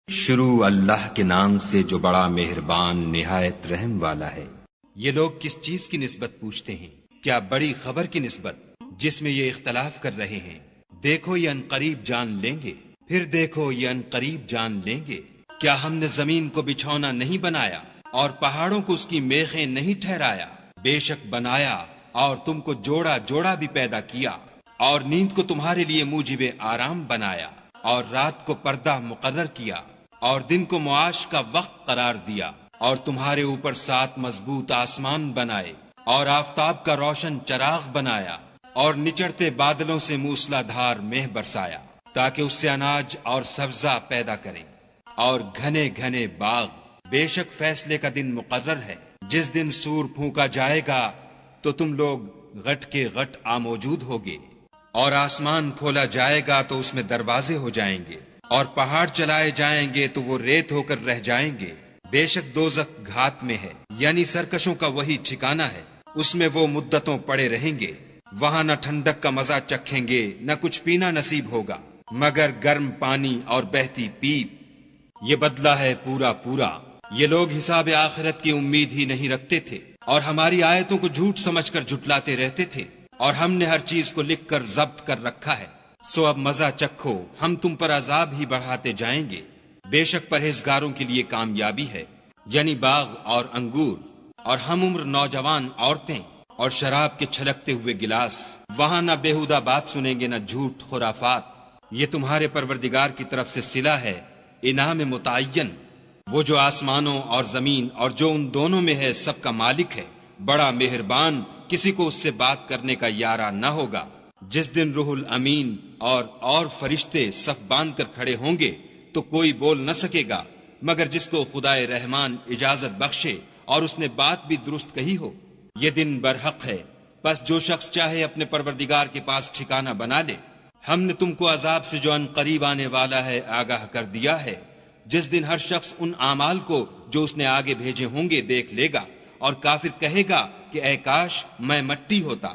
شروع اللہ کے نام سے جو بڑا مہربان نہایت رحم والا ہے۔ یہ لوگ کس چیز کی نسبت پوچھتے ہیں؟ کیا بڑی خبر کی نسبت جس میں یہ اختلاف کر رہے ہیں؟ دیکھو یہ انقریب جان لیں گے، پھر دیکھو یہ انقریب جان لیں گے۔ کیا ہم نے زمین کو بچھونا نہیں بنایا اور پہاڑوں کو اس کی میخیں نہیں ٹھہرایا؟ بے شک بنایا اور تم کو جوڑا جوڑا بھی پیدا کیا، اور نیند کو تمہارے لیے موجب آرام بنایا، اور رات کو پردہ مقرر کیا، اور دن کو معاش کا وقت قرار دیا، اور تمہارے اوپر 7 مضبوط آسمان بنائے، اور آفتاب کا روشن چراغ بنایا، اور نچڑتے بادلوں سے موسلا دھار مہ برسایا تاکہ اس سے اناج اور سبزہ پیدا کریں، اور گھنے گھنے باغ۔ بے شک فیصلے کا دن مقرر ہے، جس دن سور پھونکا جائے گا تو تم لوگ غٹ کے غٹ موجود ہوگے، اور آسمان کھولا جائے گا تو اس میں دروازے ہو جائیں گے، اور پہاڑ چلائے جائیں گے تو وہ ریت ہو کر رہ جائیں گے۔ بے شک دوزخ گھات میں ہے، یعنی سرکشوں کا وہی ٹھکانہ ہے، اس میں وہ مدتوں پڑے رہیں گے۔ وہاں نہ ٹھنڈک کا مزہ چکھیں گے، نہ کچھ پینا نصیب ہوگا مگر گرم پانی اور بہتی پیپ۔ یہ بدلہ ہے پورا پورا۔ یہ لوگ حساب آخرت کی امید ہی نہیں رکھتے تھے، اور ہماری آیتوں کو جھوٹ سمجھ کر جھٹلاتے رہتے تھے، اور ہم نے ہر چیز کو لکھ کر ضبط کر رکھا ہے۔ سو اب مزہ چکھو، ہم تم پر عذاب ہی بڑھاتے جائیں گے۔ بے شک پرہیزگاروں کے لیے کامیابی ہے، یعنی باغ اور انگور، اور ہم عمر نوجوان عورتیں، اور شراب کے چھلکتے ہوئے گلاس۔ وہاں نہ بیہودہ بات سنیں گے، نہ جھوٹ خرافات۔ یہ تمہارے پروردگار کی طرف سے صلہ ہے، انعام متعین۔ وہ جو آسمانوں اور زمین اور جو ان دونوں میں ہے سب کا مالک ہے، بڑا مہربان، کسی کو اس سے بات کرنے کا یارہ نہ ہوگا۔ جس دن روح الامین اور فرشتے صف باندھ کر کھڑے ہوں گے تو کوئی بول نہ سکے گا مگر جس کو خدائے رحمان اجازت بخشے اور اس نے بات بھی درست کہی ہو۔ یہ دن برحق ہے، بس جو شخص چاہے اپنے پروردگار کے پاس ٹھکانہ بنا لے۔ ہم نے تم کو عذاب سے جو ان قریب آنے والا ہے آگاہ کر دیا ہے، جس دن ہر شخص ان اعمال کو جو اس نے آگے بھیجے ہوں گے دیکھ لے گا، اور کافر کہے گا کہ اے کاش میں مٹی ہوتا۔